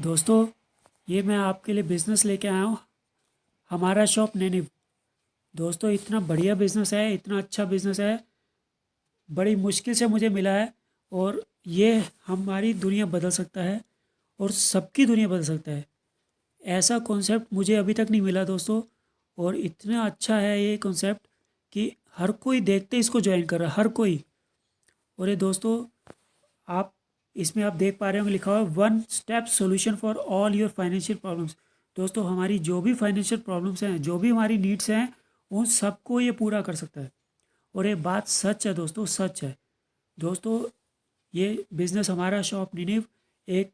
दोस्तों, ये मैं आपके लिए बिज़नेस लेके आया हूँ। हमारा शॉप नैनिव। दोस्तों, इतना बढ़िया बिज़नेस है, इतना अच्छा बिज़नेस है, बड़ी मुश्किल से मुझे मिला है। और ये हमारी दुनिया बदल सकता है और सबकी दुनिया बदल सकता है। ऐसा कॉन्सेप्ट मुझे अभी तक नहीं मिला दोस्तों। और इतना अच्छा है ये कॉन्सेप्ट कि हर कोई देखते इसको ज्वाइन कर रहा है, हर कोई। और ये दोस्तों, आप इसमें आप देख पा रहे होंगे लिखा हुआ है one step solution for all your financial problems. दोस्तों, हमारी जो भी फाइनेंशियल प्रॉब्लम्स हैं, जो भी हमारी नीड्स हैं, उन सबको ये पूरा कर सकता है। और ये बात सच है दोस्तों, सच है। दोस्तों, ये बिज़नेस हमारा शॉप निनिव एक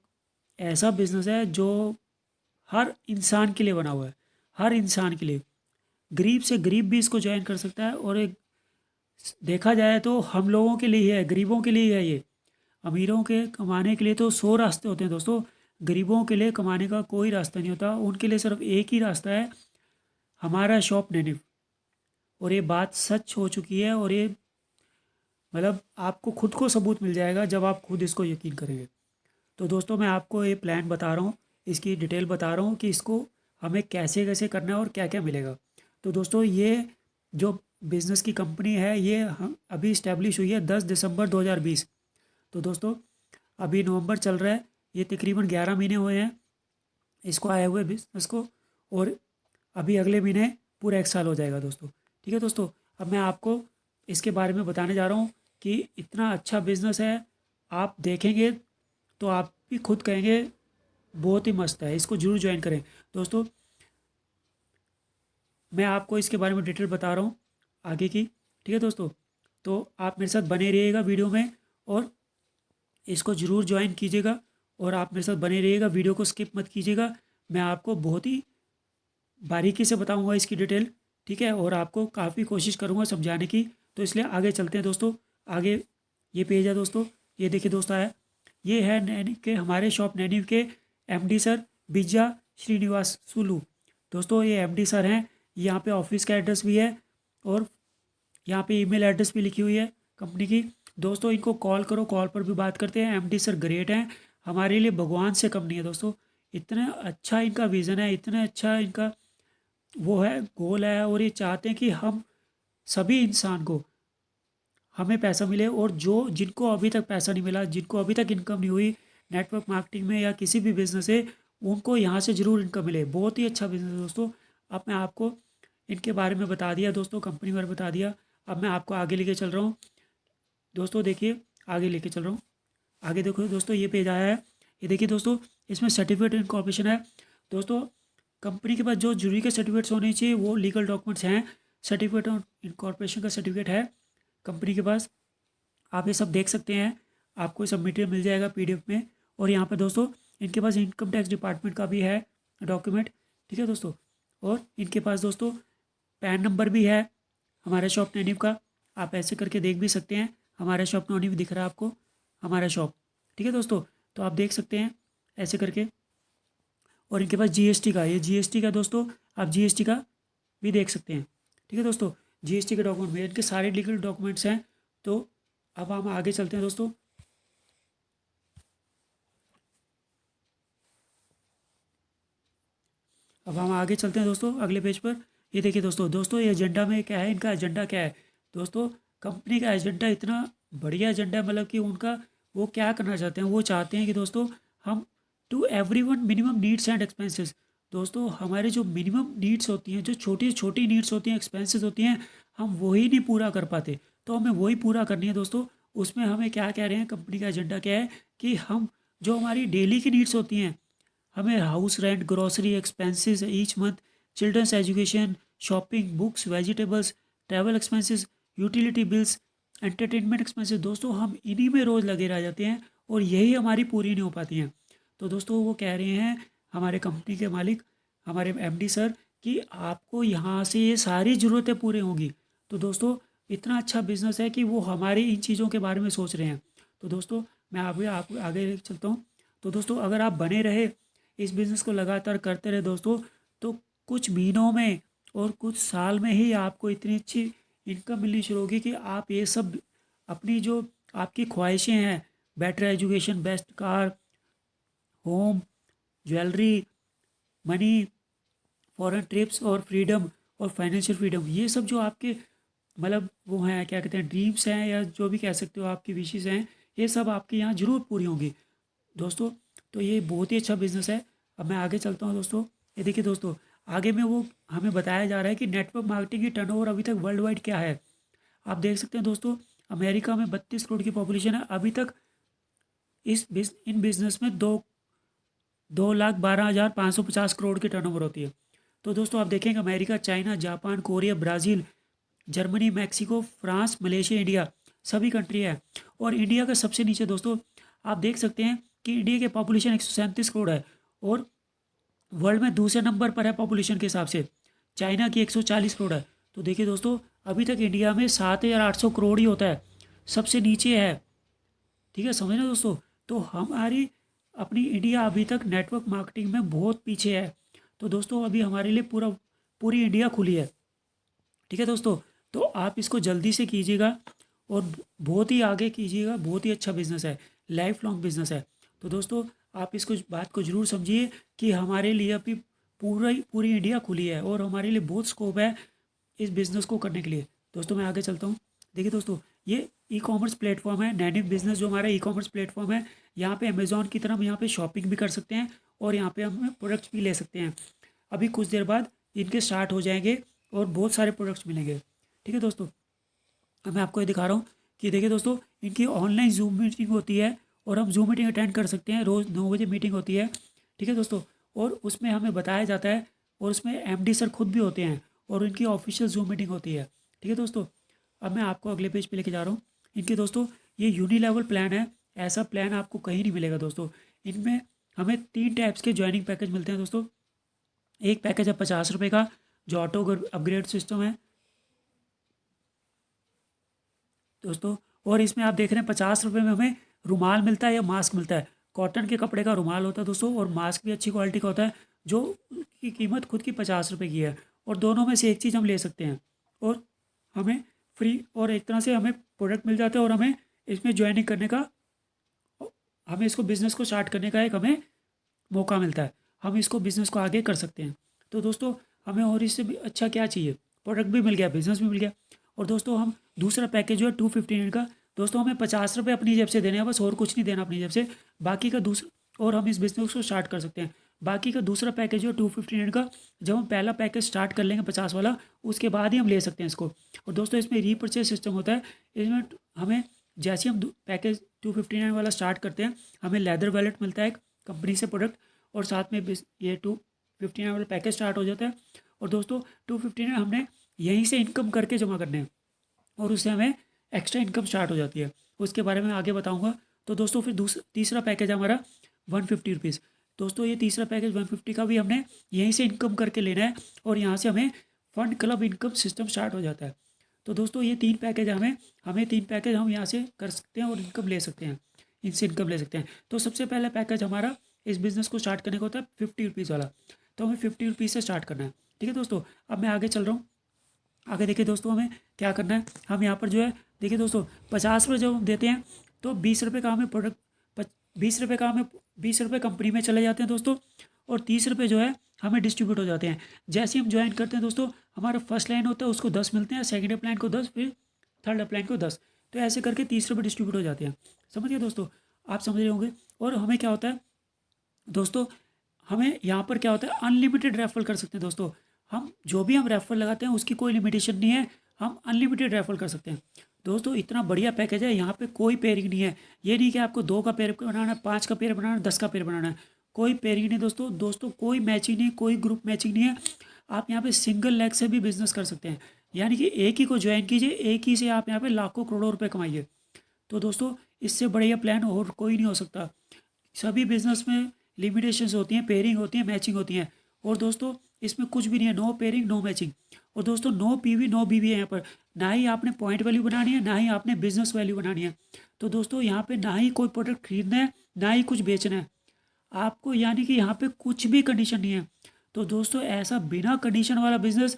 ऐसा बिज़नेस है जो हर इंसान के लिए बना हुआ है। हर इंसान के लिए, गरीब से गरीब भी इसको ज्वाइन कर सकता है। और एक देखा जाए तो हम लोगों के लिए ही है, गरीबों के लिए ही है ये। अमीरों के कमाने के लिए तो 100 रास्ते होते हैं दोस्तों। गरीबों के लिए कमाने का कोई रास्ता नहीं होता, उनके लिए सिर्फ एक ही रास्ता है, हमारा शॉप नैनिव। और ये बात सच हो चुकी है। और ये मतलब आपको खुद को सबूत मिल जाएगा जब आप खुद इसको यकीन करेंगे। तो दोस्तों, मैं आपको ये प्लान बता रहा हूँ, इसकी डिटेल बता रहा हूँ कि इसको हमें कैसे कैसे करना है और क्या क्या मिलेगा। तो दोस्तों, ये जो बिज़नेस की कंपनी है, ये हम अभी इस्टेब्लिश हुई है 10 दिसंबर 2020। तो दोस्तों, अभी नवंबर चल रहा है, ये तकरीबन 11 महीने हुए हैं इसको आए हुए बिजनेस को। और अभी अगले महीने पूरा 1 साल हो जाएगा दोस्तों। ठीक है दोस्तों, अब मैं आपको इसके बारे में बताने जा रहा हूँ कि इतना अच्छा बिजनेस है। आप देखेंगे तो आप भी खुद कहेंगे बहुत ही मस्त है, इसको जरूर ज्वाइन करें। दोस्तों, मैं आपको इसके बारे में डिटेल बता रहा हूँ आगे की। ठीक है दोस्तों, तो आप मेरे साथ बने रहिएगा वीडियो में और इसको ज़रूर ज्वाइन कीजिएगा। और आप मेरे साथ बने रहिएगा, वीडियो को स्किप मत कीजिएगा। मैं आपको बहुत ही बारीकी से बताऊंगा इसकी डिटेल। ठीक है, और आपको काफ़ी कोशिश करूंगा समझाने की। तो इसलिए आगे चलते हैं दोस्तों। आगे ये पेज है दोस्तों, ये देखिए दोस्तों है, ये है नैनी के, हमारे शॉप नैनी के एमडी सर बिजा श्रीनिवास सुलू। दोस्तों, ये एमडी सर हैं। यहाँ पे ऑफिस का एड्रेस भी है और यहाँ पे ईमेल एड्रेस भी लिखी हुई है कंपनी की। दोस्तों, इनको कॉल करो, कॉल पर भी बात करते हैं। एमडी सर ग्रेट हैं, हमारे लिए भगवान से कम नहीं है दोस्तों। इतना अच्छा इनका विज़न है, इतना अच्छा इनका वो है, गोल है। और ये चाहते हैं कि हम सभी इंसान को, हमें पैसा मिले। और जो जिनको अभी तक पैसा नहीं मिला, जिनको अभी तक इनकम नहीं हुई नेटवर्क मार्केटिंग में या किसी भी बिजनेस से, उनको यहाँ से ज़रूर इनकम मिले। बहुत ही अच्छा बिजनेस है दोस्तों। अब मैं आपको इनके बारे में बता दिया दोस्तों, कंपनी बारे में बता दिया। अब मैं आपको आगे लेके चल रहा हूँ दोस्तों। देखिए, आगे लेके चल रहा हूँ। आगे देखो दोस्तों, ये पेज आया है, ये देखिए दोस्तों, इसमें सर्टिफिकेट इनकॉर्पोरेशन है। दोस्तों, कंपनी के पास जो जरूरी के सर्टिफिकेट्स होने चाहिए वो लीगल डॉक्यूमेंट्स हैं। सर्टिफिकेट ऑफ इनकॉर्पोरेशन का सर्टिफिकेट है कंपनी के पास, आप ये सब देख सकते हैं। आपको ये सब मटेरियल मिल जाएगा पीडीएफ में। और यहाँ पे दोस्तों, इनके पास इनकम टैक्स डिपार्टमेंट का भी है डॉक्यूमेंट। ठीक है दोस्तों, और इनके पास दोस्तों पैन नंबर भी है हमारे शॉप नैनिव का। आप ऐसे करके देख भी सकते हैं, हमारा शॉप नैनिव दिख रहा है आपको, हमारा शॉप। ठीक है दोस्तों, तो आप देख सकते हैं ऐसे करके। और इनके पास जीएसटी का, ये जीएसटी का दोस्तों, आप जीएसटी का भी देख सकते हैं। ठीक है दोस्तों, जीएसटी के डॉक्यूमेंट में इनके सारे लीगल डॉक्यूमेंट्स हैं। तो अब हम आगे चलते हैं दोस्तों। अब हम आगे चलते हैं दोस्तों अगले पेज पर। ये देखिए दोस्तों, ये एजेंडा में क्या है, इनका एजेंडा क्या है। दोस्तों, कंपनी का एजेंडा इतना बढ़िया एजेंडा है, मतलब कि उनका वो क्या करना चाहते हैं, वो चाहते हैं कि दोस्तों हम to everyone minimum needs and expenses. दोस्तों, हमारे जो मिनिमम नीड्स होती हैं, जो छोटी छोटी नीड्स होती हैं, एक्सपेंसेस होती हैं, हम वही नहीं पूरा कर पाते, तो हमें वही पूरा करनी है दोस्तों। उसमें हमें क्या कह रहे हैं, कंपनी का एजेंडा क्या है कि हम जो हमारी डेली की नीड्स होती हैं, हमें house rent, grocery expenses each month, childrens education, shopping, books, vegetables, travel expenses, utility bills, entertainment expenses, दोस्तों हम इन्हीं में रोज़ लगे रह जाते हैं और यही हमारी पूरी नहीं हो पाती हैं। तो दोस्तों, वो कह रहे हैं हमारे कंपनी के मालिक, हमारे एमडी सर, कि आपको यहाँ से ये सारी ज़रूरतें पूरी होंगी। तो दोस्तों, इतना अच्छा बिजनेस है कि वो हमारी इन चीज़ों के बारे में सोच रहे हैं। तो दोस्तों, मैं आप आगे चलता हूँ। तो दोस्तों, अगर आप बने रहे, इस बिज़नेस को लगातार करते रहे दोस्तों, तो कुछ महीनों में और कुछ साल में ही आपको इतनी अच्छी इनकम मिलनी शुरू होगी कि आप ये सब अपनी जो आपकी ख्वाहिशें हैं, better education, best car, home, jewellery, money, foreign trips और फ्रीडम और फाइनेंशियल फ्रीडम, ये सब जो आपके मतलब वो हैं, क्या कहते हैं, ड्रीम्स हैं या जो भी कह सकते हो आपकी विशेज़ हैं, ये सब आपके यहाँ ज़रूर पूरी होंगी दोस्तों। तो ये बहुत ही अच्छा बिजनेस है। अब मैं आगे चलता हूँ दोस्तों। ये देखिए दोस्तों, आगे में वो हमें बताया जा रहा है कि नेटवर्क मार्केटिंग की टर्नओवर अभी तक वर्ल्ड वाइड क्या है। आप देख सकते हैं दोस्तों, अमेरिका में 32 करोड़ की पॉपुलेशन है। अभी तक इन बिजनेस में 2,12,550 करोड़ की टर्नओवर होती है। तो दोस्तों आप देखेंगे America, China, Japan, Korea, Brazil, Germany, Mexico, France, Malaysia, India, सभी कंट्री है। और इंडिया का सबसे नीचे दोस्तों आप देख सकते हैं कि इंडिया की पॉपुलेशन 137 करोड़ है और वर्ल्ड में दूसरे नंबर पर है पॉपुलेशन के हिसाब से। चाइना की 140 करोड़ है। तो देखिए दोस्तों, अभी तक इंडिया में 7,800 करोड़ ही होता है, सबसे नीचे है। ठीक है, समझ ना दोस्तों। तो हमारी अपनी इंडिया अभी तक नेटवर्क मार्केटिंग में बहुत पीछे है। तो दोस्तों अभी हमारे लिए पूरी इंडिया खुली है। ठीक है दोस्तों, तो आप इसको जल्दी से कीजिएगा और बहुत ही आगे कीजिएगा। बहुत ही अच्छा बिजनेस है, लाइफ लॉन्ग बिजनेस है। तो दोस्तों आप इसको बात को ज़रूर समझिए कि हमारे लिए अभी पूरी इंडिया खुली है और हमारे लिए बहुत स्कोप है इस बिज़नेस को करने के लिए। दोस्तों मैं आगे चलता हूँ। देखिए दोस्तों, ये ई कॉमर्स प्लेटफॉर्म है नैनिक बिजनेस, जो हमारा ई कॉमर्स प्लेटफॉर्म है। यहाँ पे अमेज़ॉन की तरह हम यहाँ पे शॉपिंग भी कर सकते हैं और यहाँ पे हम प्रोडक्ट्स भी ले सकते हैं। अभी कुछ देर बाद इनके स्टार्ट हो जाएंगे और बहुत सारे प्रोडक्ट्स मिलेंगे। ठीक है दोस्तों, अब मैं आपको ये दिखा रहा हूँ कि देखिए दोस्तों, इनकी ऑनलाइन जूम मीटिंग होती है और हम जूम मीटिंग अटेंड कर सकते हैं। रोज़ 9 बजे मीटिंग होती है। ठीक है दोस्तों, और उसमें हमें बताया जाता है और उसमें एमडी सर खुद भी होते हैं और इनकी ऑफिशियल जूम मीटिंग होती है। ठीक है दोस्तों, अब मैं आपको अगले पेज पे लेके जा रहा हूँ। इनके दोस्तों ये यूनिलेवल प्लान है, ऐसा प्लान आपको कहीं नहीं मिलेगा दोस्तों। इनमें हमें 3 टाइप्स के ज्वाइनिंग पैकेज मिलते हैं दोस्तों। एक पैकेज है 50 रुपये का, जो ऑटो अपग्रेड सिस्टम है दोस्तों। और इसमें आप देख रहे हैं 50 रुपये में हमें रुमाल मिलता है या मास्क मिलता है। कॉटन के कपड़े का रुमाल होता है दोस्तों और मास्क भी अच्छी क्वालिटी का होता है, जो की कीमत खुद की 50 रुपये की है। और दोनों में से एक चीज़ हम ले सकते हैं और हमें फ्री और एक तरह से हमें प्रोडक्ट मिल जाता है और हमें इसमें ज्वाइनिंग करने का, हमें इसको बिज़नेस को स्टार्ट करने का एक हमें मौका मिलता है। हम इसको बिज़नेस को आगे कर सकते हैं। तो दोस्तों हमें और इससे भी अच्छा क्या चाहिए, प्रोडक्ट भी मिल गया, बिज़नेस भी मिल गया। और दोस्तों हम दूसरा पैकेज जो है 259 का, दोस्तों हमें 50 रुपये अपनी जेब से देने हैं बस, और कुछ नहीं देना अपनी जेब से। बाकी का दूसरा, और हम इस बिज़नेस को स्टार्ट कर सकते हैं। बाकी का दूसरा पैकेज जो है 259 का, जब हम पहला पैकेज स्टार्ट कर लेंगे 50 वाला, उसके बाद ही हम ले सकते हैं इसको। और दोस्तों इसमें रीपर्चेज सिस्टम होता है। इसमें हमें जैसे हम पैकेज 259 वाला स्टार्ट करते हैं, हमें लेदर वैलेट मिलता है कंपनी से प्रोडक्ट, और साथ में ये 259 वाला पैकेज स्टार्ट हो जाता है। और दोस्तों 259 हमने यहीं से इनकम करके जमा करने हैं और उससे हमें एक्स्ट्रा इनकम स्टार्ट हो जाती है। उसके बारे में आगे बताऊंगा। तो दोस्तों फिर तीसरा पैकेज है हमारा 150 रुपीज़। दोस्तों ये तीसरा पैकेज 150 का भी हमने यहीं से इनकम करके लेना है और यहाँ से हमें fund club income system start हो जाता है। तो दोस्तों ये 3 पैकेज हमें 3 पैकेज हम यहाँ से कर सकते हैं और इनकम ले सकते हैं, इनसे इनकम ले सकते हैं। तो सबसे पहला पैकेज हमारा इस बिज़नेस को स्टार्ट करने का होता है 50 रुपीज़ वाला। तो हमें 50 रुपीज़ से स्टार्ट करना है। ठीक है दोस्तों, अब मैं आगे चल रहा हूँ। आगे देखिए दोस्तों हमें क्या करना है। हम यहाँ पर जो है देखिए दोस्तों 50 रुपये जब हम देते हैं तो 20 रुपये का हमें प्रोडक्ट 20 रुपये का हमें 20 रुपये कंपनी में चले जाते हैं दोस्तों, और 30 रुपये जो है हमें डिस्ट्रीब्यूट हो जाते हैं। जैसे हम ज्वाइन करते हैं दोस्तों, हमारा फर्स्ट लाइन होता है उसको 10 मिलते हैं, सेकेंड अप्लाइन को 10, फिर थर्ड अप्लाइन को 10। तो ऐसे करके 30 रुपये डिस्ट्रीब्यूट हो जाते हैं। समझ गए दोस्तों, आप समझ रहे होंगे। और हमें क्या होता है दोस्तों, हमें यहाँ पर क्या होता है, अनलिमिटेड रेफर कर सकते हैं दोस्तों। हम जो भी हम रेफर लगाते हैं उसकी कोई लिमिटेशन नहीं है, हम अनलिमिटेड रेफर कर सकते हैं दोस्तों। इतना बढ़िया पैकेज है, यहाँ पे कोई पेयरिंग नहीं है। ये नहीं कि आपको 2 का पेयर बनाना है, 5 का पेयर बनाना है, 10 का पेयर बनाना है, कोई पेयरिंग नहीं दोस्तों कोई मैचिंग नहीं, कोई ग्रुप मैचिंग नहीं है। आप यहाँ पे सिंगल लेग से भी बिजनेस कर सकते हैं, यानी कि एक ही को ज्वाइन कीजिए, एक ही से आप यहाँ पे लाखों करोड़ों रुपये कमाइए। तो दोस्तों इससे बढ़िया प्लान और कोई नहीं हो सकता। सभी बिजनेस में लिमिटेशंस होती हैं, पेयरिंग होती है, मैचिंग होती हैं। और दोस्तों इसमें कुछ भी नहीं है, नो पेयरिंग नो मैचिंग। और दोस्तों नो पीवी नो बीवी है यहाँ पर। ना ही आपने पॉइंट वैल्यू बनानी है, ना ही आपने बिजनेस वैल्यू बनानी है। तो दोस्तों यहाँ पे ना ही कोई प्रोडक्ट खरीदना है, ना ही कुछ बेचना है आपको, यानी कि यहाँ पे कुछ भी कंडीशन नहीं है। तो दोस्तों ऐसा बिना कंडीशन वाला बिजनेस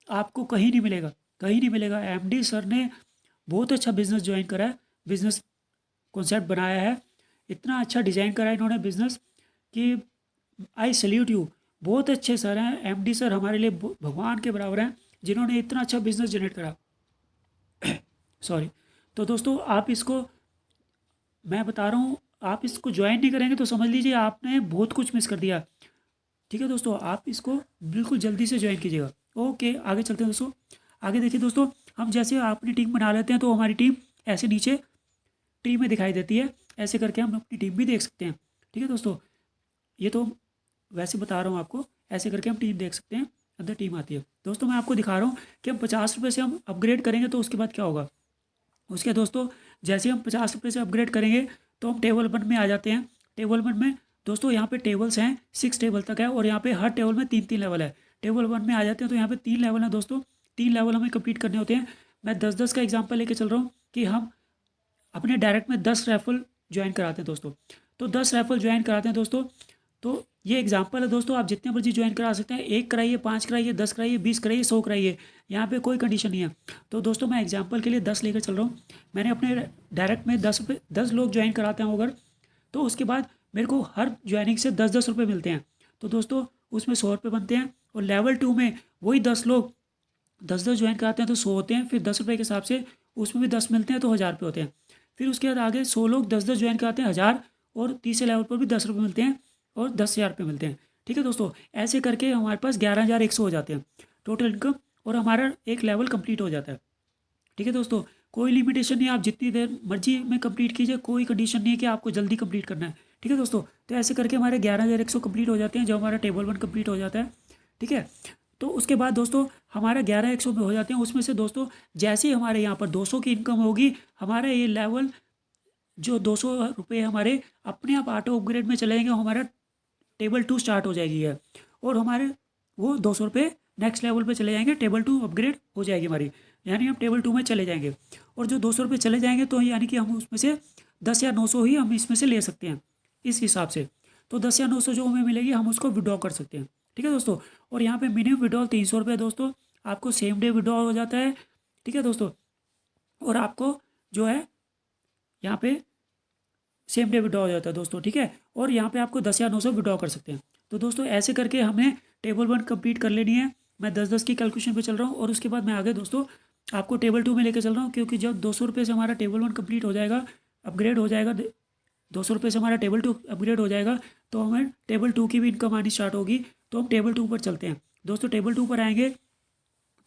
आपको कहीं नहीं मिलेगा, कहीं नहीं मिलेगा। एमडी सर ने बहुत अच्छा बिजनेस ज्वाइन करा है, बिजनेस कॉन्सेप्ट बनाया है, इतना अच्छा डिज़ाइन करा है इन्होंने बिजनेस कि आई सल्यूट यू। बहुत अच्छे सर हैं, एमडी सर हमारे लिए भगवान के बराबर हैं, जिन्होंने इतना अच्छा बिजनेस जनरेट करा। सॉरी। तो दोस्तों आप इसको, मैं बता रहा हूँ, आप इसको ज्वाइन नहीं करेंगे तो समझ लीजिए आपने बहुत कुछ मिस कर दिया। ठीक है दोस्तों, आप इसको बिल्कुल जल्दी से ज्वाइन कीजिएगा। ओके, आगे चलते हैं दोस्तों। आगे देखिए दोस्तों, हम जैसे अपनी टीम बना लेते हैं तो हमारी टीम ऐसे नीचे ट्री में दिखाई देती है। ऐसे करके हम अपनी टीम भी देख सकते हैं। ठीक है दोस्तों, ये तो वैसे बता रहा हूँ आपको, ऐसे करके हम टीम देख सकते हैं, अंदर टीम आती है। दोस्तों मैं आपको दिखा रहा हूँ कि हम 50 रुपये से हम अपग्रेड करेंगे तो उसके बाद क्या होगा। उसके दोस्तों जैसे हम 50 रुपये से अपग्रेड करेंगे तो हम टेबल 1 में आ जाते हैं। टेबल 1 में दोस्तों यहाँ पे टेबल्स हैं, 6 टेबल तक है, और यहाँ पे हर टेबल में 3-3 लेवल है। टेबल 1 में आ जाते हैं तो यहाँ पे 3 लेवल हैं दोस्तों, 3 लेवल हमें कंप्लीट करने होते हैं। मैं 10-10 का एग्जाम्पल लेके चल रहा हूँ कि हम अपने डायरेक्ट में 10 रैफल ज्वाइन कराते हैं दोस्तों। तो 10 रैफल ज्वाइन कराते हैं दोस्तों। तो ये एग्जाम्पल है दोस्तों, आप जितने मर्जी ज्वाइन करा सकते हैं। 1 कराइए, 5 कराइए, 10 कराइए, 20 कराइए, 100 कराइए, यहाँ पे कोई कंडीशन नहीं है। तो दोस्तों मैं एग्जाम्पल के लिए 10 लेकर चल रहा हूँ। मैंने अपने डायरेक्ट में 10 लोग ज्वाइन कराते हैं अगर, तो उसके बाद मेरे को हर ज्वाइनिंग से 10-10 रुपये मिलते हैं। तो दोस्तों उसमें 100 रुपये बनते हैं। और लेवल 2 में वही 10 लोग 10-10 ज्वाइन कराते हैं तो 100 होते हैं। फिर 10 रुपये के हिसाब से उसमें भी 10 मिलते हैं तो 1000 रुपये होते हैं। फिर उसके बाद आगे 100 लोग 10-10 ज्वाइन कराते हैं, 1000। और तीसरे लेवल पर भी 10 रुपये मिलते हैं और 10,000 रुपये मिलते हैं। ठीक है दोस्तों, ऐसे करके हमारे पास 11,100 हो जाते हैं टोटल इनकम, और हमारा एक लेवल कंप्लीट हो जाता है। ठीक है दोस्तों, कोई लिमिटेशन नहीं है, आप जितनी देर मर्जी में कंप्लीट कीजिए, कोई कंडीशन नहीं है कि आपको जल्दी कंप्लीट करना है। ठीक है दोस्तों, तो ऐसे करके हमारे 11,100 कंप्लीट हो जाते हैं जब हमारा टेबल 1 कंप्लीट हो जाता है। ठीक है, तो उसके बाद दोस्तों हमारा 11,100 में हो जाते हैं। उसमें से दोस्तों जैसे ही हमारे यहाँ पर 200 की इनकम होगी, हमारा ये लेवल जो 200 रुपये हमारे अपने आप ऑटो अपग्रेड में चले जाएंगे, हमारा टेबल 2 स्टार्ट हो जाएगी है, और हमारे वो 200 रुपये नेक्स्ट लेवल पे चले जाएंगे, टेबल 2 अपग्रेड हो जाएगी हमारी, यानी हम टेबल 2 में चले जाएंगे। और जो 200 रुपये चले जाएंगे तो यानी कि हम उसमें से 10 या 900 ही हम इसमें से ले सकते हैं इस हिसाब से। तो 10 या 900 जो हमें मिलेगी हम उसको विड्रॉ कर सकते हैं। ठीक है दोस्तों, और यहाँ पे मिनिमम विड्रॉल 300 रुपये दोस्तों, आपको सेम डे विड्रॉल हो जाता है। ठीक है दोस्तों, और आपको जो है यहाँ पे सेम डे विड्रॉ हो जाता है दोस्तों। ठीक है, और यहाँ पे आपको 10 या 900 विड्रॉ कर सकते हैं। तो दोस्तों ऐसे करके हमें टेबल 1 कंप्लीट कर लेनी है। मैं 10-10 की कैलकुलेशन पे चल रहा हूँ, और उसके बाद मैं आगे दोस्तों आपको टेबल 2 में लेकर चल रहा हूँ, क्योंकि जब 200 रुपये से हमारा टेबल 1 कंप्लीट हो जाएगा, अपग्रेड हो जाएगा, 200 रुपये से हमारा टेबल 2 अपग्रेड हो जाएगा, तो हमें टेबल 2 की भी इनकम आनी स्टार्ट होगी। तो हम टेबल 2 पर चलते हैं दोस्तों। टेबल 2 पर आएंगे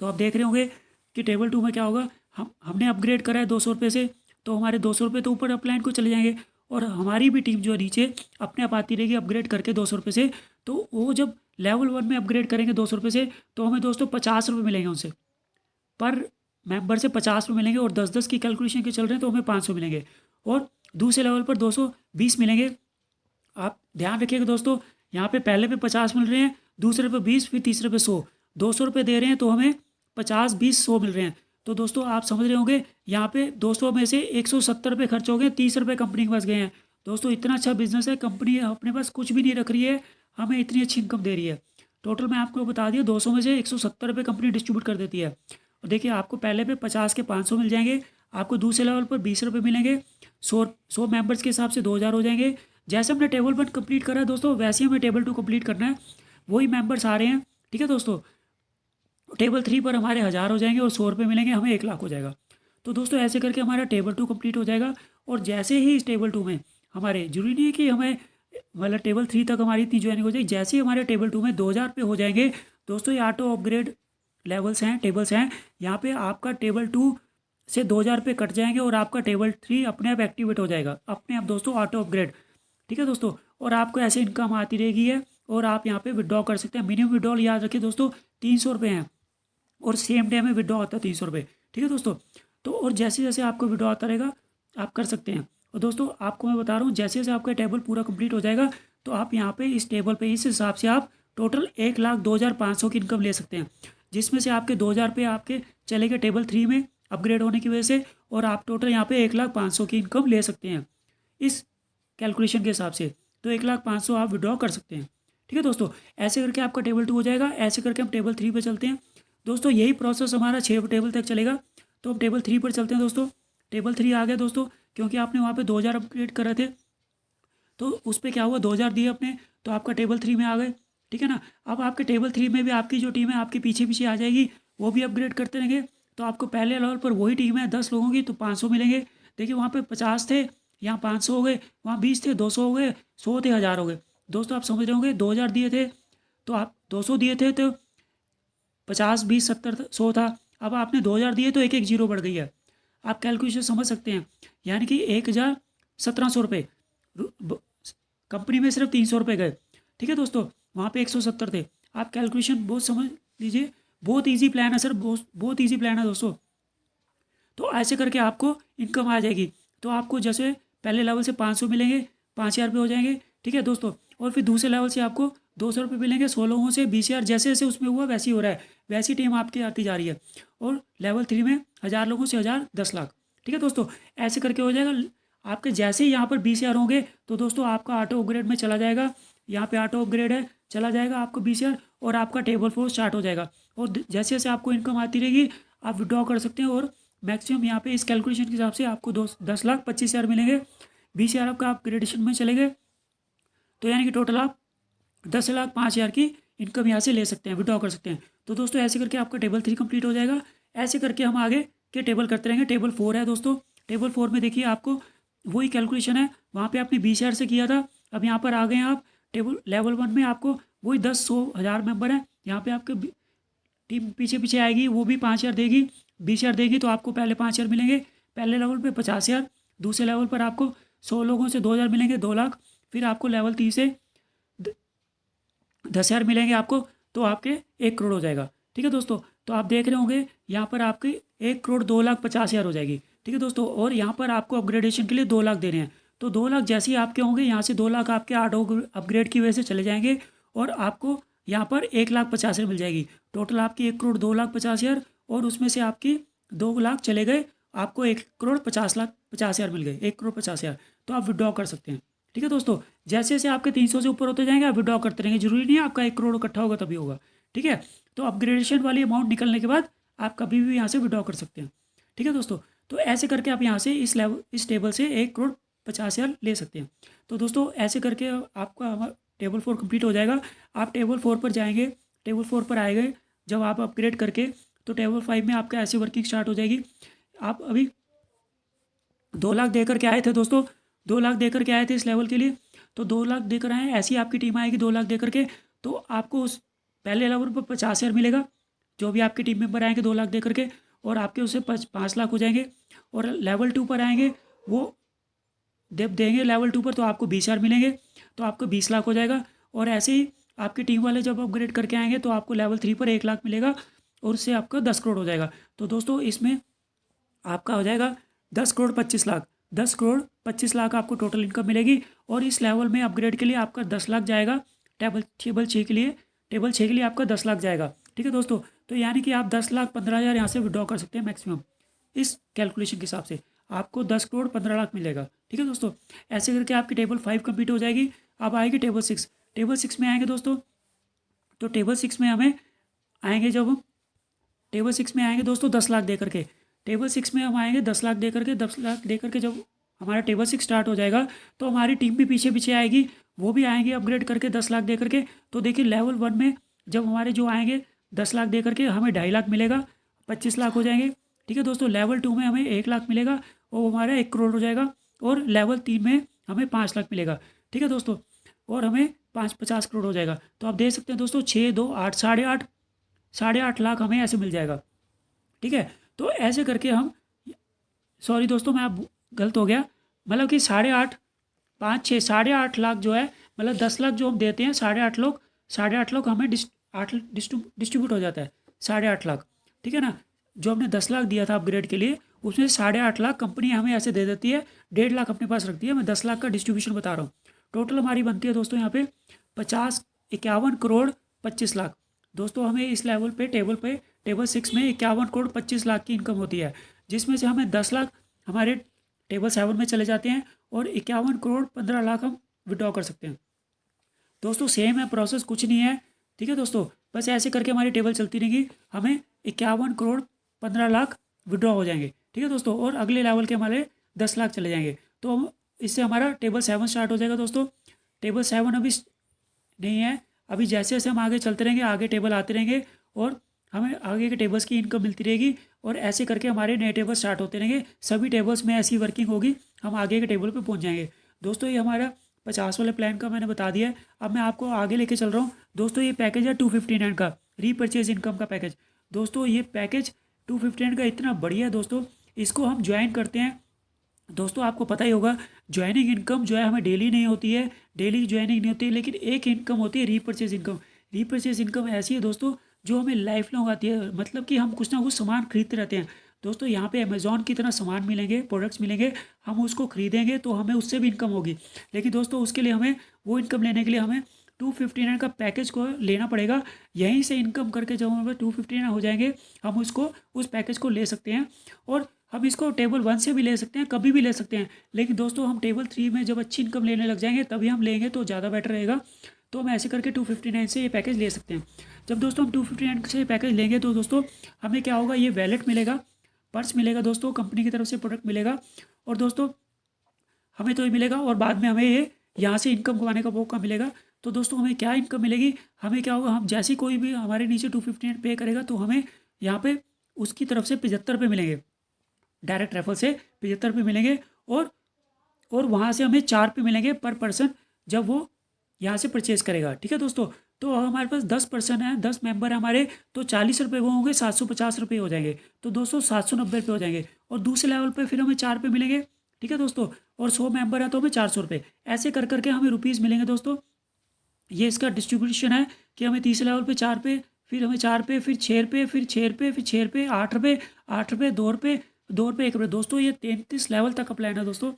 तो आप देख रहे होंगे कि टेबल 2 में क्या होगा। हमने अपग्रेड करा है 200 रुपये से, तो हमारे 200 रुपये तो ऊपर अपलाइन को चले जाएंगे, और हमारी भी टीम जो है नीचे अपने आप आती रहेगी अपग्रेड करके 200 रुपये से। तो वो जब लेवल 1 में अपग्रेड करेंगे 200 रुपये से, तो हमें दोस्तों 50 रुपये मिलेंगे उनसे, पर मेंबर से 50 रुपये मिलेंगे, और 10-10 की कैलकुलेशन के चल रहे हैं तो हमें 500 मिलेंगे, और दूसरे लेवल पर 220 मिलेंगे। आप ध्यान रखिएगा दोस्तों, यहाँ पे पहले पे 50 मिल रहे हैं, दूसरे पे 20, फिर तीसरे पे 100, 200 रुपये दे रहे हैं तो हमें 50, 20, 100 मिल रहे हैं। तो दोस्तों आप समझ रहे होंगे, यहाँ पे 200 में से 170 रुपये खर्च हो गए, 30 रुपये कंपनी के पास गए हैं। दोस्तों इतना अच्छा बिजनेस है, कंपनी अपने पास कुछ भी नहीं रख रही है, हमें इतनी अच्छी इनकम दे रही है। टोटल मैं आपको बता दिया, 200 में से 170 रुपये कंपनी डिस्ट्रीब्यूट कर देती है। और देखिए आपको पहले पे 50 के 500 मिल जाएंगे, आपको दूसरे लेवल पर 20 रुपये मिलेंगे, 100 मेंबर्स के हिसाब से 2,000 हो जाएंगे। जैसे हमने टेबल 1 कंप्लीट करा है दोस्तों, वैसे ही हमें टेबल 2 कंप्लीट करना है, वही मेंबर्स आ रहे हैं। ठीक है दोस्तों, टेबल 3 पर हमारे 1000 हो जाएंगे, और 100 रुपये मिलेंगे, हमें 1,00,000 हो जाएगा। तो दोस्तों ऐसे करके हमारा टेबल 2 कंप्लीट हो जाएगा। और जैसे ही इस टेबल 2 में हमारे, जरूरी नहीं है कि हमें मतलब टेबल 3 तक हमारी इतनी ज्वाइनिंग हो जाएगी, जैसे ही हमारे टेबल 2 में 2,000 रुपये हो जाएंगे दोस्तों, ये ऑटो अपग्रेड लेवल्स हैं, टेबल्स हैं, यहाँ पे आपका टेबल 2 से 2,000 रुपये कट जाएंगे, और आपका टेबल 3 अपने आप एक्टिवेट हो जाएगा, अपने आप दोस्तों, ऑटो अपग्रेड। ठीक है दोस्तों, और आपको ऐसे इनकम आती रहेगी है, और आप यहाँ पे विड्रॉ कर सकते हैं। मिनिमम विड्रॉल याद रखिए दोस्तों 300 रुपये हैं, और सेम डे में विड्रॉ आता है 300 रुपये। ठीक है दोस्तों, तो और जैसे जैसे आपको विड्रॉ आता रहेगा आप कर सकते हैं। और दोस्तों आपको मैं बता रहा हूँ, जैसे जैसे आपका टेबल पूरा कंप्लीट हो जाएगा, तो आप यहाँ पे इस टेबल पे इस हिसाब से आप टोटल 1,02,500 की इनकम ले सकते हैं, जिसमें से आपके 2,000 रुपये आपके चले गए टेबल 3 में अपग्रेड होने की वजह से, और आप टोटल यहाँ पे 1,05,000 की इनकम ले सकते हैं इस कैलकुलेशन के हिसाब से। तो 1,05,000 आप विड्रॉ कर सकते हैं। ठीक है दोस्तों, ऐसे करके आपका टेबल 2 हो जाएगा। ऐसे करके हम टेबल 3 पे चलते हैं दोस्तों। यही प्रोसेस हमारा 6 टेबल तक चलेगा। तो हम टेबल 3 पर चलते हैं दोस्तों। टेबल 3 आ गया दोस्तों, क्योंकि आपने वहाँ पे 2,000 अपग्रेड करे थे, तो उस पर क्या हुआ, 2000 दिए अपने, तो आपका टेबल 3 में आ गए, ठीक है ना। अब आपके टेबल 3 में भी आपकी जो टीम है आपके पीछे पीछे आ जाएगी, वो भी अपग्रेड करते रहेंगे। तो आपको पहले लेवल पर वही टीम है 10 लोगों की, तो 500 मिलेंगे। देखिए वहाँ पे 50 थे, यहाँ 500 हो गए, वहाँ 20 थे 200 हो गए, 100 थे 1000 हो गए। दोस्तों आप समझ रहे होंगे, 2000 दिए थे तो आप 200 दिए थे तो 50 20 70 100 था। अब आपने 2000 दिए तो एक एक जीरो बढ़ गई है। आप कैलकुलेशन समझ सकते हैं, यानी कि 1000 1700 रुपये कंपनी में सिर्फ 300 रुपये गए, ठीक है दोस्तों। वहाँ पे 170 थे। आप कैलकुलेशन बहुत समझ लीजिए, बहुत इजी प्लान है सर, बहुत बहुत ईजी प्लान है दोस्तों। तो ऐसे करके आपको इनकम आ जाएगी। तो आपको जैसे पहले लेवल से 500 मिलेंगे, 5000 रुपये हो जाएंगे, ठीक है दोस्तों। और फिर दूसरे लेवल से आपको 200 रुपये मिलेंगे, 100 लोगों से 20,000, जैसे जैसे उसमें हुआ वैसे ही हो रहा है, वैसी टीम आपकी आती जा रही है। और लेवल 3 में 1000 लोगों से 1000 10 लाख, ठीक है दोस्तों। ऐसे करके हो जाएगा आपके। जैसे ही यहाँ पर 20,000 होंगे तो दोस्तों आपका ऑटो अपग्रेड में चला जाएगा, यहाँ पे ऑटो अपग्रेड है, चला जाएगा आपको 20,000 और आपका टेबल 4 स्टार्ट हो जाएगा। और जैसे जैसे आपको इनकम आती रहेगी आप विड्रॉ कर सकते हैं। और मैक्सिमम यहाँ पे इस कैलकुलेशन के हिसाब से आपको 10,25,000 मिलेंगे, 20,000 आपका अपग्रेडेशन में चले गए, तो यानी कि टोटल आप 10,05,000 की इनकम यहाँ से ले सकते हैं, विड्रॉ कर सकते हैं। तो दोस्तों ऐसे करके आपका टेबल 3 कंप्लीट हो जाएगा। ऐसे करके हम आगे के टेबल करते रहेंगे। टेबल 4 है दोस्तों, टेबल 4 में देखिए आपको वही कैलकुलेशन है, वहाँ पे आपने 20,000 से किया था, अब यहाँ पर आ गए हैं आप टेबल लेवल 1 में। आपको वही 10 100 1000 मेंबर है, यहाँ पे आपके टीम पीछे पीछे आएगी, वो भी 5,000 देगी, 20,000 देगी, तो आपको पहले 5,000 मिलेंगे, पहले लेवल पे 50,000, दूसरे लेवल पर आपको 100 लोगों से 2,000 मिलेंगे, 2 लाख। फिर आपको लेवल 3 से 10,000 मिलेंगे आपको, तो आपके 1 करोड़ हो जाएगा, ठीक है दोस्तों। तो आप देख रहे होंगे यहाँ पर आपकी 1,02,50,000 हो जाएगी, ठीक है दोस्तों। और यहाँ पर आपको अपग्रेडेशन के लिए 2 लाख देने हैं, तो 2 लाख जैसे ही आपके होंगे, यहाँ से 2 लाख आपके ऑटो अपग्रेड की वजह से चले जाएंगे, और आपको यहाँ पर 1,50,000 मिल जाएगी। टोटल आपकी 1,02,50,000, और उसमें से आपकी 2 लाख चले गए, आपको 1,50,50,000 मिल गए, 1,50,00,000। तो आप विड्रॉ कर सकते हैं, ठीक है दोस्तों। जैसे जैसे आपके 300 से ऊपर होते जाएंगे आप विड्रॉ करते रहेंगे, जरूरी नहीं है आपका 1 करोड़ इकट्ठा होगा तभी होगा, ठीक है। तो अपग्रेडेशन वाली अमाउंट निकलने के बाद आप कभी भी यहाँ से विड्रॉ कर सकते हैं, ठीक है दोस्तों। तो ऐसे करके आप यहाँ से इस टेबल से 1,50,00,000 ले सकते हैं। तो दोस्तों ऐसे करके आपका टेबल 4 कंप्लीट हो जाएगा। आप टेबल 4 पर जाएंगे, टेबल 4 पर आएंगे जब आप अपग्रेड करके, तो टेबल 5 में आपका ऐसे वर्किंग स्टार्ट हो जाएगी। आप अभी 2 लाख देकर के आए थे दोस्तों, 2 लाख देकर के आए थे इस लेवल के लिए, तो 2 लाख देकर आए, ऐसी आपकी टीम आएगी 2 लाख देकर के, तो आपको उस पहले लेवल पर 50,000 मिलेगा, जो भी आपके टीम मेंबर आएंगे 2 लाख देकर के, और आपके उससे 5 लाख हो जाएंगे। और लेवल 2 पर आएंगे, वो जब देंगे लेवल 2 पर तो आपको 20,000 मिलेंगे, तो आपको 20 लाख हो जाएगा। और ऐसे ही आपकी टीम वाले जब अपग्रेड करके आएंगे तो आपको लेवल 3 पर 1 लाख मिलेगा, और उससे आपका 10 करोड़ हो जाएगा। तो दोस्तों इसमें आपका हो जाएगा 10,25,00,000, 10,25,00,000 आपको टोटल इनकम मिलेगी। और इस लेवल में अपग्रेड के लिए आपका 10 लाख जाएगा, टेबल 6 के लिए, टेबल 6 के लिए आपका 10 लाख जाएगा, ठीक है दोस्तों। तो यानी कि आप 10,15,000 यहाँ से विड्रॉ कर सकते हैं मैक्सिमम। इस कैलकुलेशन के हिसाब से आपको 10,15,00,000 मिलेगा, ठीक है दोस्तों। ऐसे करके आपकी टेबल 5 कंप्लीट हो जाएगी। अब आएगी टेबल 6, टेबल 6 में आएंगे दोस्तों, तो टेबल 6 में हमें आएंगे, जब हम टेबल 6 में आएंगे दोस्तों 10 लाख दे करके, टेबल 6 में हम आएंगे 10 लाख दे करके, 10 लाख दे करके जब हमारा टेबल 6 स्टार्ट हो जाएगा, तो हमारी टीम भी पीछे पीछे आएगी, वो भी आएंगे अपग्रेड करके 10 लाख दे करके। तो देखिए लेवल 1 में जब हमारे जो आएंगे 10 लाख दे करके, हमें 2.5 लाख मिलेगा, 25 लाख हो जाएंगे, ठीक है दोस्तों। लेवल 2 में हमें 1 लाख मिलेगा, और हमारा 1 करोड़ हो जाएगा। और लेवल 3 में हमें 5 लाख मिलेगा, ठीक है दोस्तों, और हमें 50 करोड़ हो जाएगा। तो आप देख सकते हैं दोस्तों 6 2 8 8.5 लाख हमें ऐसे मिल जाएगा, ठीक है। तो ऐसे करके हम, सॉरी दोस्तों मैं आप गलत हो गया, मतलब कि 8.5 5 6 8.5 लाख जो है, मतलब 10 लाख जो हम देते हैं, 8.5 लोग हमें डिस्ट्रीब्यूट हो जाता है, 8.5 लाख, ठीक है ना। जो हमने 10 लाख दिया था अपग्रेड के लिए, उसमें 8.5 लाख कंपनी हमें ऐसे दे देती है, 1.5 लाख अपने पास रखती है। मैं 10 लाख का डिस्ट्रीब्यूशन बता रहा हूँ। टोटल हमारी बनती है दोस्तों यहाँ पे 51,25,00,000 दोस्तों। हमें इस लेवल पे टेबल 6 में 51,25,00,000 की इनकम होती है, जिसमें से हमें 10 लाख हमारे टेबल 7 में चले जाते हैं, और 51,15,00,000 हम विड्रॉ कर सकते हैं दोस्तों। सेम है प्रोसेस, कुछ नहीं है, ठीक है दोस्तों। बस ऐसे करके हमारी टेबल चलती रहेगी, हमें 51,15,00,000 विड्रॉ हो जाएंगे, ठीक है दोस्तों। और अगले लेवल के हमारे 10 लाख चले जाएंगे। तो हम इससे हमारा टेबल 7 स्टार्ट हो जाएगा दोस्तों। टेबल 7 अभी नहीं है, अभी जैसे जैसे हम आगे चलते रहेंगे आगे टेबल आते रहेंगे और हमें आगे के टेबल्स की इनकम मिलती रहेगी और ऐसे करके हमारे नए टेबल स्टार्ट होते रहेंगे। सभी टेबल्स में ऐसी वर्किंग होगी, हम आगे के टेबल पे पहुंच जाएंगे। दोस्तों ये हमारा 50 वाले प्लान का मैंने बता दिया है। अब मैं आपको आगे लेके चल रहा हूँ। दोस्तों ये पैकेज है 259 का, रीपरचेज इनकम का पैकेज। दोस्तों ये पैकेज 259 का इतना बढ़िया है दोस्तों, इसको हम ज्वाइन करते हैं। दोस्तों आपको पता ही होगा ज्वाइनिंग इनकम जो है हमें डेली नहीं होती है, डेली ज्वाइनिंग नहीं होती है, लेकिन एक इनकम होती है रीपरचेज इनकम। रीपरचेज इनकम ऐसी है दोस्तों जो हमें लाइफ लॉन्ग आती है, मतलब कि हम कुछ ना कुछ सामान खरीदते रहते हैं। दोस्तों यहाँ पे अमेजोन की तरह सामान मिलेंगे, प्रोडक्ट्स मिलेंगे, हम उसको खरीदेंगे तो हमें उससे भी इनकम होगी। लेकिन दोस्तों उसके लिए हमें वो इनकम लेने के लिए हमें 259 का पैकेज को लेना पड़ेगा। यहीं से इनकम करके जब हमारे 259 हो जाएंगे हम उसको उस पैकेज को ले सकते हैं और हम इसको टेबल 1 से भी ले सकते हैं, कभी भी ले सकते हैं। लेकिन दोस्तों हम टेबल 3 में जब अच्छी इनकम लेने लग जाएंगे तभी हम लेंगे तो ज़्यादा बेटर रहेगा। तो हम ऐसे करके 259 से ये पैकेज ले सकते हैं। जब दोस्तों हम 259 से पैकेज लेंगे तो दोस्तों हमें क्या होगा, ये वैलेट मिलेगा, पर्स मिलेगा दोस्तों, कंपनी की तरफ से प्रोडक्ट मिलेगा और दोस्तों हमें तो ये मिलेगा और बाद में हमें ये यहाँ से इनकम कमाने का मौका मिलेगा। तो दोस्तों हमें क्या इनकम मिलेगी, हमें क्या होगा, हम जैसे कोई भी हमारे नीचे 259 पे करेगा तो हमें यहाँ पे उसकी तरफ से 75 रुपये मिलेंगे, डायरेक्ट रेफर से 75 रुपये मिलेंगे और वहाँ से हमें 4 रुपये मिलेंगे पर पर्सन जब वो यहाँ से परचेज़ करेगा। ठीक है दोस्तों, तो हमारे पास 10 पर्सन है, 10 मेंबर है हमारे, तो 40 रुपये वो होंगे, 750 रुपये हो जाएंगे। तो दोस्तों 790 रुपये हो जाएंगे और दूसरे लेवल पे फिर हमें 4 रुपये मिलेंगे। ठीक है दोस्तों, और 100 मेंबर है तो हमें 400 रुपये, ऐसे कर करके हमें रुपीज़ मिलेंगे दोस्तों। ये इसका डिस्ट्रीब्यूशन है कि हमें तीसरे लेवल पे 4 रुपये, फिर हमें 4 रुपये, फिर 6 रुपये, फिर 6 रुपये, फिर 6 रुपये, 8 रुपये, 8 रुपये, 2 रुपये, 2 रुपये, 1 रुपये। दोस्तों ये 33 लेवल तक का प्लान है दोस्तों।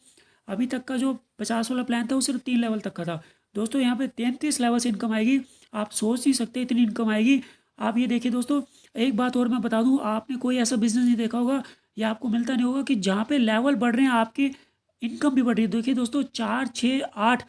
अभी तक का जो 50 वाला प्लान था वो सिर्फ 3 लेवल तक का था। दोस्तों यहाँ पे 33 लेवल से इनकम आएगी, आप सोच नहीं सकते इतनी इनकम आएगी। आप ये देखिए दोस्तों, एक बात और मैं बता दूँ, आपने कोई ऐसा बिजनेस नहीं देखा होगा या आपको मिलता नहीं होगा कि जहाँ पे लेवल बढ़ रहे हैं आपकी इनकम भी बढ़ रही है। देखिए दोस्तों 4, 6, 8,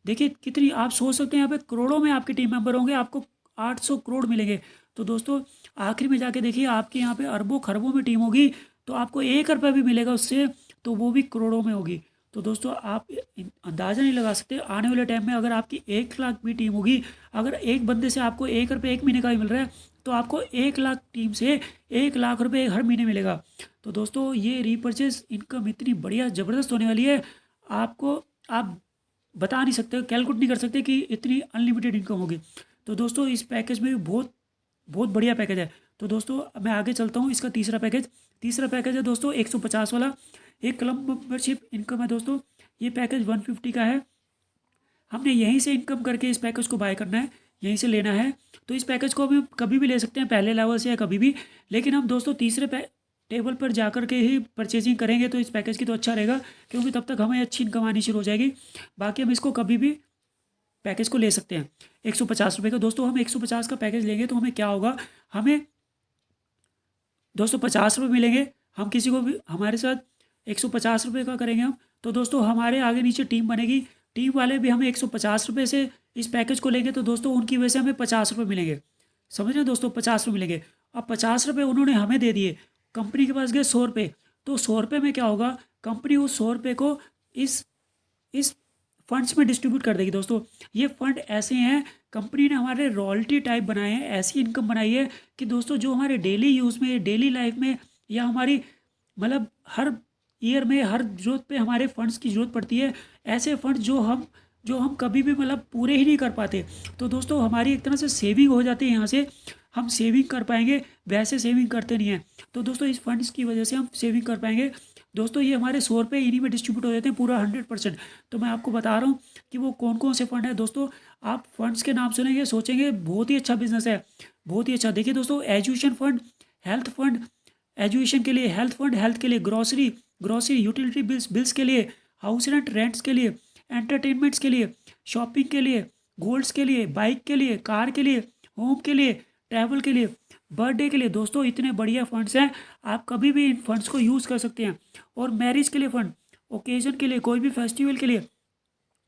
देखिए कितनी, आप सोच सकते हैं यहाँ पे करोड़ों में आपके टीम मेंबर होंगे, आपको 800 करोड़ मिलेंगे। तो दोस्तों आखिर में जाके देखिए आपके यहाँ पे अरबों खरबों में टीम होगी तो आपको 1 रुपया भी मिलेगा उससे, तो वो भी करोड़ों में होगी। तो दोस्तों आप अंदाज़ा नहीं लगा सकते आने वाले टाइम में अगर आपकी 1 लाख भी टीम होगी, अगर एक बंदे से आपको 1 रुपये 1 महीने का ही मिल रहा है तो आपको 1 लाख टीम से 1 लाख रुपये हर महीने मिलेगा। तो दोस्तों ये रीपरचेज इनकम इतनी बढ़िया ज़बरदस्त होने वाली है, आपको आप बता नहीं सकते, कैलकुलेट नहीं कर सकते कि इतनी अनलिमिटेड इनकम होगी। तो दोस्तों इस पैकेज में भी बहुत बहुत बढ़िया पैकेज है। तो दोस्तों मैं आगे चलता हूँ, इसका तीसरा पैकेज है दोस्तों 150 वाला, एक क्लब मेंबरशिप इनकम है दोस्तों। ये पैकेज 150 का है, हमने यहीं से इनकम करके इस पैकेज को बाय करना है, यहीं से लेना है। तो इस पैकेज को हम कभी भी ले सकते हैं, पहले लेवल से या कभी भी, लेकिन हम दोस्तों तीसरे टेबल पर जा कर के ही परचेजिंग करेंगे तो इस पैकेज की तो अच्छा रहेगा, क्योंकि तब तक हमें अच्छी इनकम आनी शुरू हो जाएगी। बाकी हम इसको कभी भी पैकेज को ले सकते हैं 150 रुपये का। दोस्तों हम 150 का पैकेज लेंगे तो हमें क्या होगा, हमें दोस्तों 50 रुपये मिलेंगे। हम किसी को भी हमारे साथ 150 रुपये का करेंगे हम, तो दोस्तों हमारे आगे नीचे टीम बनेगी, टीम वाले भी हमें 150 रुपये से इस पैकेज को लेंगे तो दोस्तों उनकी वजह से हमें 50 रुपये मिलेंगे। समझ रहे हैं दोस्तों, 50 रुपये मिलेंगे। अब 50 रुपये उन्होंने हमें दे दिए, कंपनी के पास गए 100 रुपये, तो 100 रुपये में क्या होगा, कंपनी उस 100 रुपये को इस फंड्स में डिस्ट्रीब्यूट कर देगी। दोस्तों ये फंड ऐसे हैं, कंपनी ने हमारे रॉयल्टी टाइप बनाए हैं, ऐसी इनकम बनाई है कि दोस्तों जो हमारे डेली यूज़ में, डेली लाइफ में या हमारी मतलब हर ईयर में हर जरूरत पे हमारे फंड्स की ज़रूरत पड़ती है, ऐसे फंड्स जो हम कभी भी मतलब पूरे ही नहीं कर पाते। तो दोस्तों हमारी एक तरह से सेविंग हो जाती है, यहाँ से हम सेविंग कर पाएंगे, वैसे सेविंग करते नहीं हैं। तो दोस्तों इस फंड्स की वजह से हम सेविंग कर पाएंगे। दोस्तों ये हमारे 100 रुपये इन्हीं में डिस्ट्रीब्यूट हो जाते हैं पूरा 100%। तो मैं आपको बता रहा हूँ कि वो कौन कौन से फंड है। दोस्तों आप फंड्स के नाम सुनेंगे सोचेंगे बहुत ही अच्छा बिजनेस है, बहुत ही अच्छा। देखिए दोस्तों, education fund, health fund, education के लिए हेल्थ फंड, हेल्थ के लिए ग्रॉसरी यूटिलिटी बिल्स के लिए, हाउस रेंट्स के लिए, एंटरटेनमेंट्स के लिए, शॉपिंग के लिए, गोल्ड्स के लिए, बाइक के लिए, कार के लिए, होम के लिए, ट्रैवल के लिए, बर्थडे के लिए। दोस्तों इतने बढ़िया फंड्स हैं, आप कभी भी इन फंड्स को यूज़ कर सकते हैं। और मैरिज के लिए फंड, ओकेजन के लिए, कोई भी फेस्टिवल के लिए,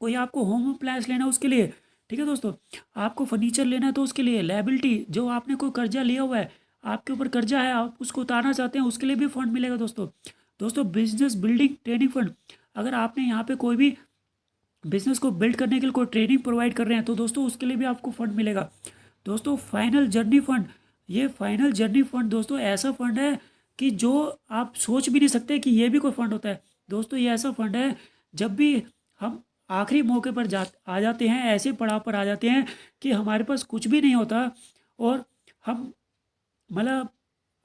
कोई आपको होम अप्लायंस लेना उसके लिए, ठीक है दोस्तों, आपको फर्नीचर लेना है तो उसके लिए, लायबिलिटी, जो आपने कोई कर्जा लिया हुआ है, आपके ऊपर कर्जा है, आप उसको उतारना चाहते हैं, उसके लिए भी फंड मिलेगा दोस्तों। बिजनेस बिल्डिंग ट्रेनिंग फंड, अगर आपने यहाँ पे कोई भी बिजनेस को बिल्ड करने के लिए कोई ट्रेनिंग प्रोवाइड कर रहे हैं तो दोस्तों उसके लिए भी आपको फंड मिलेगा। दोस्तों फाइनल जर्नी फंड, ये फाइनल जर्नी फंड दोस्तों ऐसा फंड है कि जो आप सोच भी नहीं सकते कि ये भी कोई फंड होता है। दोस्तों ये ऐसा फंड है, जब भी हम आखिरी मौके पर आ जाते हैं, ऐसे पड़ाव पर आ जाते हैं कि हमारे पास कुछ भी नहीं होता और हम मतलब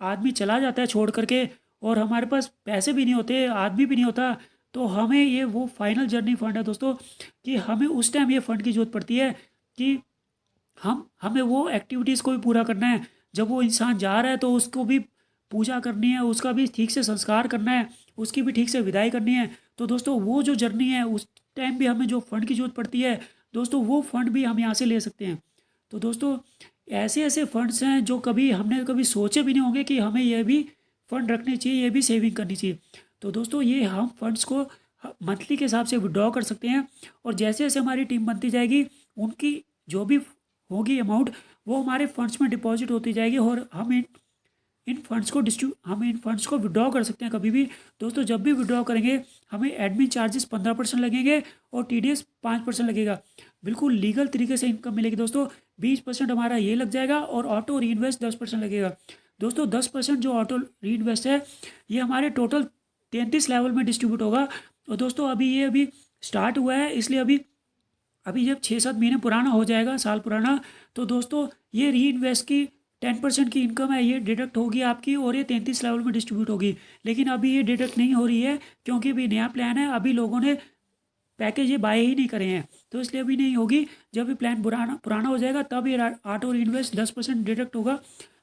आदमी चला जाता है छोड़ करके और हमारे पास पैसे भी नहीं होते, आदमी भी नहीं होता, तो हमें ये वो फाइनल जर्नी फंड है दोस्तों कि हमें उस टाइम ये फंड की ज़रूरत पड़ती है कि हमें वो एक्टिविटीज़ को भी पूरा करना है। जब वो इंसान जा रहा है तो उसको भी पूजा करनी है, उसका भी ठीक से संस्कार करना है, उसकी भी ठीक से विदाई करनी है। तो दोस्तों वो जो जर्नी है उस टाइम भी हमें जो फंड की ज़रूरत पड़ती है दोस्तों, वो फंड भी हम यहाँ से ले सकते हैं। तो दोस्तों ऐसे ऐसे फंड्स हैं जो कभी हमने कभी सोचे भी नहीं होंगे कि हमें यह भी फंड रखने चाहिए, ये भी सेविंग करनी चाहिए। तो दोस्तों ये हम फंड्स को मंथली के हिसाब से विड्रॉ कर सकते हैं और जैसे जैसे हमारी टीम बनती जाएगी उनकी जो भी होगी अमाउंट वो हमारे फंड्स में डिपॉजिट होती जाएगी और हम इन फंड्स को विड्रॉ कर सकते हैं कभी भी। दोस्तों जब भी विड्रॉ करेंगे हमें एडमिन चार्जेस 15% लगेंगे और TDS 5% लगेगा। बिल्कुल लीगल तरीके से इनकम मिलेगी दोस्तों। 20% हमारा ये लग जाएगा और ऑटो री इन्वेस्ट 10% लगेगा। दोस्तों 10% जो ऑटो री इन्वेस्ट है ये हमारे टोटल 33 लेवल में डिस्ट्रीब्यूट होगा। और दोस्तों अभी स्टार्ट हुआ है, इसलिए अभी जब 6-7 महीने पुराना हो जाएगा, साल पुराना, तो दोस्तों ये री इन्वेस्ट की 10% की इनकम है, ये डिडक्ट होगी आपकी और ये 33 लेवल में डिस्ट्रीब्यूट होगी। लेकिन अभी ये डिडक्ट नहीं हो रही है क्योंकि अभी नया प्लान है, अभी लोगों ने पैकेज ये बाय ही नहीं करे हैं, तो इसलिए अभी नहीं होगी। जब भी प्लान पुराना हो जाएगा तब ये ऑटो इन्वेस्ट 10% डिडक्ट होगा।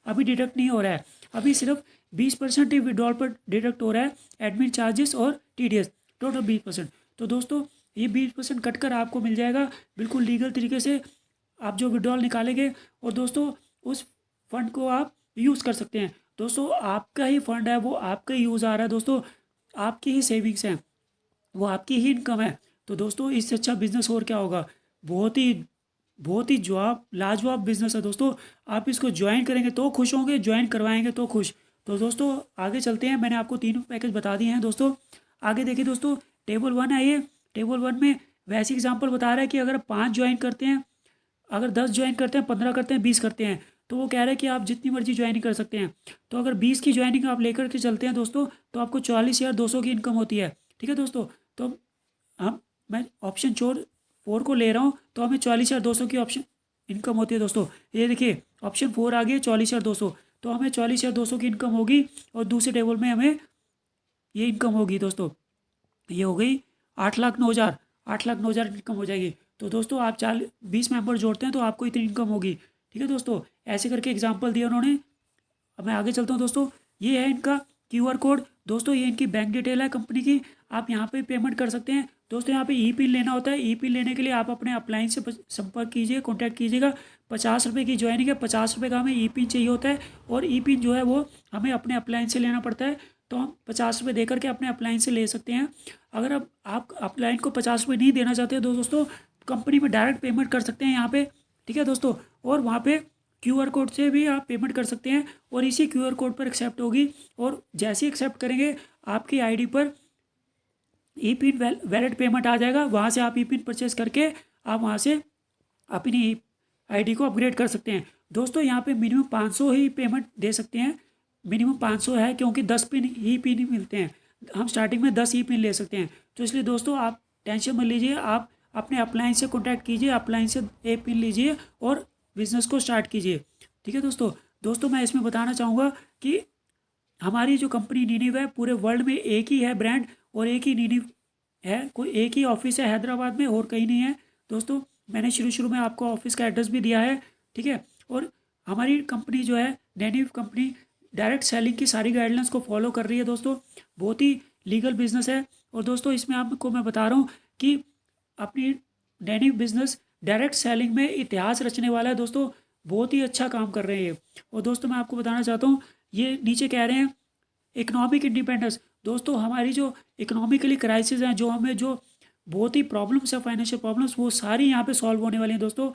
अभी डिडक्ट नहीं हो रहा है, अभी सिर्फ 20% ही विड्रॉल पर डिडक्ट हो रहा है, एडमिन चार्जेस और TDS, टोटल 20%। तो दोस्तों ये 20% कट कर आपको मिल जाएगा बिल्कुल लीगल तरीके से, आप जो विड्रॉल निकालेंगे और दोस्तों उस फंड को आप यूज़ कर सकते हैं। दोस्तों आपका ही फंड है, वो आपका ही यूज़ आ रहा है दोस्तों, आपकी ही सेविंग्स हैं, वो आपकी ही इनकम है। तो दोस्तों इससे अच्छा बिजनेस और क्या होगा। बहुत ही जवाब लाजवाब बिजनेस है दोस्तों। आप इसको ज्वाइन करेंगे तो खुश होंगे, ज्वाइन करवाएंगे तो खुश। तो दोस्तों आगे चलते हैं, मैंने आपको 3 पैकेज बता दिए हैं दोस्तों। आगे देखिए दोस्तों, टेबल 1 है ये। टेबल 1 में वैसे एग्जाम्पल बता रहा है कि अगर 5 ज्वाइन करते हैं, अगर 10 ज्वाइन करते हैं, 15 करते हैं, 20 करते हैं, तो वो कह रहा है कि आप जितनी मर्जी ज्वाइनिंग कर सकते हैं। तो अगर 20 की ज्वाइनिंग आप लेकर के चलते हैं दोस्तों तो आपको 44,200 की इनकम होती है। ठीक है दोस्तों, तो हम मैं ऑप्शन 4 को ले रहा हूँ तो हमें 44,200 की ऑप्शन इनकम होती है दोस्तों। ये देखिए ऑप्शन 4 आ गई 44,200, तो हमें 44,200 की इनकम होगी और दूसरे टेबल में हमें ये इनकम होगी दोस्तों, ये हो गई 8,09,000, 8,09,000 इनकम हो जाएगी। तो दोस्तों आप 20 मेंबर जोड़ते हैं तो आपको इतनी इनकम होगी। ठीक है दोस्तों, ऐसे करके एग्जाम्पल दिया उन्होंने। अब मैं आगे चलता हूँ दोस्तों, ये है इनका QR कोड। दोस्तों ये इनकी बैंक डिटेल है कंपनी की, आप यहाँ पे पेमेंट कर सकते हैं। दोस्तों यहाँ पे ई-पिन लेना होता है, ई-पिन लेने के लिए आप अपने अपलाइन से संपर्क कीजिए, कॉन्टैक्ट कीजिएगा। 50 रुपये की ज्वाइनिंग है, 50 रुपये का हमें ई-पिन चाहिए होता है और ई-पिन जो है वो हमें अपने अपलाइन से लेना पड़ता है। तो हम 50 रुपये दे करके अपने अपलाइन से ले सकते हैं। अगर अब आप अपलाइन को 50 रुपये नहीं देना चाहते तो दोस्तों कंपनी में डायरेक्ट पेमेंट कर सकते हैं यहाँ पे। ठीक है दोस्तों, और वहाँ पे QR कोड से भी आप पेमेंट कर सकते हैं और इसी QR कोड पर एक्सेप्ट होगी और जैसे ही एक्सेप्ट करेंगे आपकी ID पर ई-पिन वैलिड पेमेंट आ जाएगा। वहाँ से आप ई-पिन परचेस करके आप वहाँ से अपनी ID को अपग्रेड कर सकते हैं। दोस्तों यहाँ पे मिनिमम 500 ही पेमेंट दे सकते हैं, मिनिमम 500 है क्योंकि 10 पिन ही पिन मिलते हैं। हम स्टार्टिंग में 10 ही पिन ले सकते हैं। तो इसलिए दोस्तों आप टेंशन मत लीजिए, आप अपने अपलाइन से कॉन्टैक्ट कीजिए, अपलाइन से एक पिन लीजिए और बिज़नेस को स्टार्ट कीजिए। ठीक है दोस्तों मैं इसमें बताना चाहूँगा कि हमारी जो कंपनी नीनिव है पूरे वर्ल्ड में एक ही है ब्रांड और एक ही नीनिव है, कोई एक ही ऑफिस है हैदराबाद में और कहीं नहीं है। दोस्तों मैंने शुरू में आपको ऑफिस का एड्रेस भी दिया है। ठीक है, और हमारी कंपनी जो है नीनिव कंपनी डायरेक्ट सेलिंग की सारी गाइडलाइंस को फॉलो कर रही है दोस्तों, बहुत ही लीगल बिजनेस है। और दोस्तों इसमें आपको मैं बता रहा हूँ कि अपनी नीनिव बिजनेस डायरेक्ट सेलिंग में इतिहास रचने वाला है दोस्तों, बहुत ही अच्छा काम कर रहे हैं। और दोस्तों मैं आपको बताना चाहता हूँ, ये नीचे कह रहे हैं इकोनॉमिक इंडिपेंडेंस। दोस्तों हमारी जो इकोनॉमिकली क्राइसिस हैं, जो हमें जो बहुत ही प्रॉब्लम्स है, फाइनेंशियल प्रॉब्लम्स, वो सारी यहाँ पे सॉल्व होने वाली हैं दोस्तों,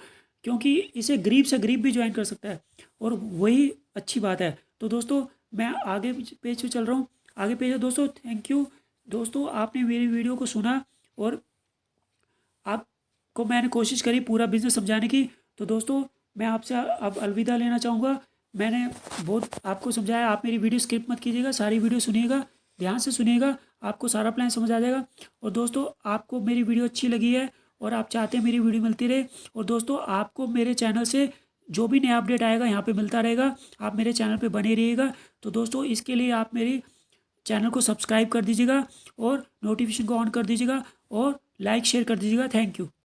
क्योंकि इसे गरीब से गरीब भी ज्वाइन कर सकता है और वही अच्छी बात है। तो दोस्तों मैं आगे पेज पे चल रहा हूँ, आगे पेज है दोस्तों। थैंक यू दोस्तों आपने मेरी वीडियो को सुना और आपको मैंने कोशिश करी पूरा बिज़नेस समझाने की। तो दोस्तों मैं आपसे अब अलविदा लेना चाहूँगा। मैंने बहुत आपको समझाया, आप मेरी वीडियो स्किप मत कीजिएगा, सारी वीडियो सुनिएगा, ध्यान से सुनिएगा, आपको सारा प्लान समझ आ जाएगा। और दोस्तों आपको मेरी वीडियो अच्छी लगी है और आप चाहते हैं मेरी वीडियो मिलती रहे, और दोस्तों आपको मेरे चैनल से जो भी नया अपडेट आएगा यहाँ पे मिलता रहेगा, आप मेरे चैनल पे बने रहिएगा। तो दोस्तों इसके लिए आप मेरी चैनल को सब्सक्राइब कर दीजिएगा और नोटिफिकेशन को ऑन कर दीजिएगा और लाइक शेयर कर दीजिएगा। Thank you.